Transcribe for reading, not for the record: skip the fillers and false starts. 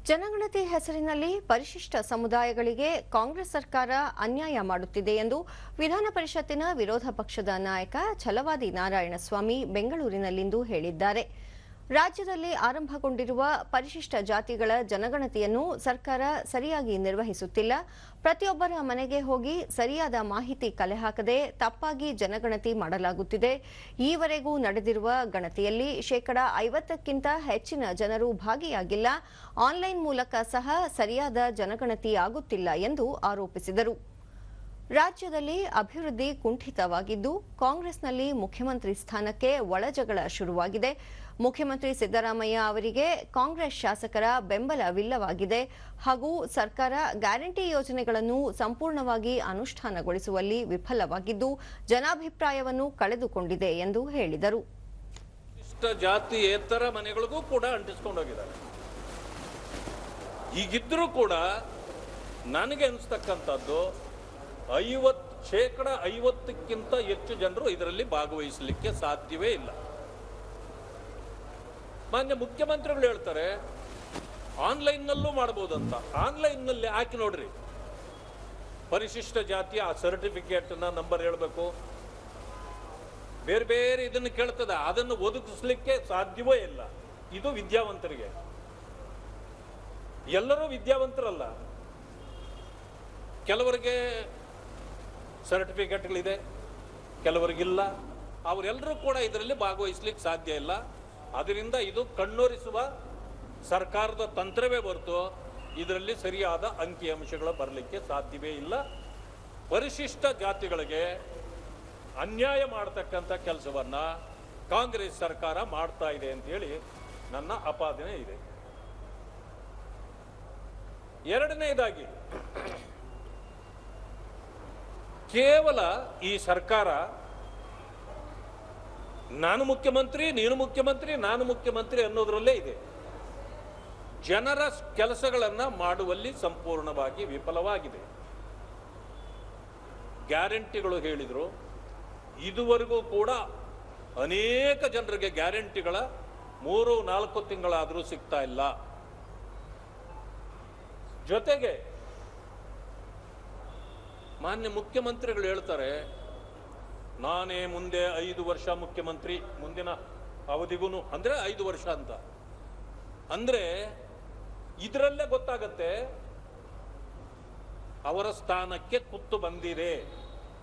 ಜನಗಣತಿ ಹೆಸರಿನಲ್ಲಿ ಪರಿಶಿಷ್ಟ ಸಮುದಾಯಗಳಿಗೆ ಕಾಂಗ್ರೆಸ್ ಸರ್ಕಾರ ಅನ್ಯಾಯ ಮಾಡುತ್ತಿದೆ ಎಂದು ವಿಧಾನ ಪರಿಷತ್ತಿನ ವಿರೋಧ ಪಕ್ಷದ ನಾಯಕ ಛಲವಾದಿ ನಾರಾಯಣಸ್ವಾಮಿ ಬೆಂಗಳೂರಿನಲ್ಲಿಂದು ಹೇಳಿದ್ದಾರೆ. ರಾಜ್ಯದಲ್ಲಿ ಆರಂಭಗೊಂಡಿರುವ ಪರಿಶಿಷ್ಟ ಜಾತಿಗಳ ಜನಗಣತಿಯನ್ನು ಸರ್ಕಾರ ಸರಿಯಾಗಿ ನಿರ್ವಹಿಸುತ್ತಿಲ್ಲ. ಪ್ರತಿಯೊಬ್ಬರ ಮನೆಗೆ ಹೋಗಿ ಸರಿಯಾದ ಮಾಹಿತಿ ಕಲೆ ಹಾಕದೆ ತಪ್ಪಾಗಿ ಜನಗಣತಿ ಮಾಡಲಾಗುತ್ತಿದೆ. ಈವರೆಗೂ ನಡೆದಿರುವ ಗಣತಿಯಲ್ಲಿ 50%ಕ್ಕಿಂತ ಹೆಚ್ಚಿನ ಜನರು ಭಾಗಿಯಾಗಿಲ್ಲ. ಆನ್ಲೈನ್ ಮೂಲಕ ಸಹ ಸರಿಯಾದ ಜನಗಣತಿ ಆಗುತ್ತಿಲ್ಲ ಎಂದು ಆರೋಪಿಸಿದರು. ರಾಜ್ಯದಲ್ಲಿ ಅಭಿವೃದ್ಧಿ ಕುಂಠಿತವಾಗಿದ್ದು ಕಾಂಗ್ರೆಸ್ನಲ್ಲಿ ಮುಖ್ಯಮಂತ್ರಿ ಸ್ಥಾನಕ್ಕೆ ಒಳಜಗಳ ಶುರುವಾಗಿದೆ. ಮುಖ್ಯಮಂತ್ರಿ ಸಿದ್ದರಾಮಯ್ಯ ಅವರಿಗೆ ಕಾಂಗ್ರೆಸ್ ಶಾಸಕರ ಬೆಂಬಲವಿಲ್ಲವಾಗಿದೆ ಹಾಗೂ ಸರ್ಕಾರ ಗ್ಯಾರಂಟಿ ಯೋಜನೆಗಳನ್ನು ಸಂಪೂರ್ಣವಾಗಿ ಅನುಷ್ಠಾನಗೊಳಿಸುವಲ್ಲಿ ವಿಫಲವಾಗಿದ್ದು ಜನಾಭಿಪ್ರಾಯವನ್ನು ಕಳೆದುಕೊಂಡಿದೆ ಎಂದು ಹೇಳಿದರು. ಜಾತಿಯೇತರ ಮನೆಗಳಿಗೂ ಕೂಡ ಅಂಟಿಸಿಕೊಂಡು ಹೋಗಿದ್ದಾರೆ. ಹೀಗಿದ್ರೂ ಕೂಡ ನನಗೆ ಅನಿಸ್ತಕ್ಕಂಥದ್ದು 50% ಹೆಚ್ಚು ಜನರು ಇದರಲ್ಲಿ ಭಾಗವಹಿಸಲಿಕ್ಕೆ ಸಾಧ್ಯವೇ ಇಲ್ಲ. ಮಾನ್ಯ ಮುಖ್ಯಮಂತ್ರಿಗಳು ಹೇಳ್ತಾರೆ ಆನ್ಲೈನ್ನಲ್ಲೂ ಮಾಡಬಹುದಂತ. ಆನ್ಲೈನ್ನಲ್ಲಿ ಹಾಕಿ ನೋಡ್ರಿ, ಪರಿಶಿಷ್ಟ ಜಾತಿಯ ಸರ್ಟಿಫಿಕೇಟ್ನ ನಂಬರ್ ಹೇಳಬೇಕು, ಬೇರೆ ಬೇರೆ ಇದನ್ನು ಕೇಳ್ತದೆ, ಅದನ್ನು ಒದಗಿಸ್ಲಿಕ್ಕೆ ಸಾಧ್ಯವೇ ಇಲ್ಲ. ಇದು ವಿದ್ಯಾವಂತರಿಗೆ. ಎಲ್ಲರೂ ವಿದ್ಯಾವಂತರಲ್ಲ, ಕೆಲವರಿಗೆ ಸರ್ಟಿಫಿಕೇಟ್ಗಳಿದೆ, ಕೆಲವರಿಗಿಲ್ಲ. ಅವರೆಲ್ಲರೂ ಕೂಡ ಇದರಲ್ಲಿ ಭಾಗವಹಿಸ್ಲಿಕ್ಕೆ ಸಾಧ್ಯ ಇಲ್ಲ. ಅದರಿಂದ ಇದು ಕಣ್ಣೊರೆಸುವ ಸರ್ಕಾರದ ತಂತ್ರವೇ ಹೊರತು ಇದರಲ್ಲಿ ಸರಿಯಾದ ಅಂಕಿಅಂಶಗಳು ಬರಲಿಕ್ಕೆ ಸಾಧ್ಯವೇ ಇಲ್ಲ. ಪರಿಶಿಷ್ಟ ಜಾತಿಗಳಿಗೆ ಅನ್ಯಾಯ ಮಾಡತಕ್ಕಂಥ ಕೆಲಸವನ್ನ ಕಾಂಗ್ರೆಸ್ ಸರ್ಕಾರ ಮಾಡ್ತಾ ಇದೆ ಅಂತೇಳಿ ನನ್ನ ಆಪಾದನೆ ಇದೆ. ಎರಡನೆಯದಾಗಿ, ಕೇವಲ ಈ ಸರ್ಕಾರ ನಾನು ಮುಖ್ಯಮಂತ್ರಿ, ನೀನು ಮುಖ್ಯಮಂತ್ರಿ, ನಾನು ಮುಖ್ಯಮಂತ್ರಿ ಅನ್ನೋದ್ರಲ್ಲೇ ಇದೆ. ಜನರ ಕೆಲಸಗಳನ್ನು ಮಾಡುವಲ್ಲಿ ಸಂಪೂರ್ಣವಾಗಿ ವಿಫಲವಾಗಿದೆ. ಗ್ಯಾರಂಟಿಗಳು ಹೇಳಿದ್ರು, ಇದುವರೆಗೂ ಕೂಡ ಅನೇಕ ಜನರಿಗೆ ಗ್ಯಾರಂಟಿಗಳ 3-4 ತಿಂಗಳಾದರೂ ಸಿಗ್ತಾ ಇಲ್ಲ. ಜೊತೆಗೆ ಮಾನ್ಯ ಮುಖ್ಯಮಂತ್ರಿಗಳು ಹೇಳ್ತಾರೆ ನಾನೇ ಮುಂದೆ 5 ವರ್ಷ ಮುಖ್ಯಮಂತ್ರಿ, ಮುಂದಿನ ಅವಧಿಗೂ ಅಂದ್ರೆ 5 ವರ್ಷ ಅಂತ. ಅಂದ್ರೆ ಇದರಲ್ಲೇ ಗೊತ್ತಾಗತ್ತೆ ಅವರ ಸ್ಥಾನಕ್ಕೆ ಕುತ್ತು ಬಂದಿದೆ.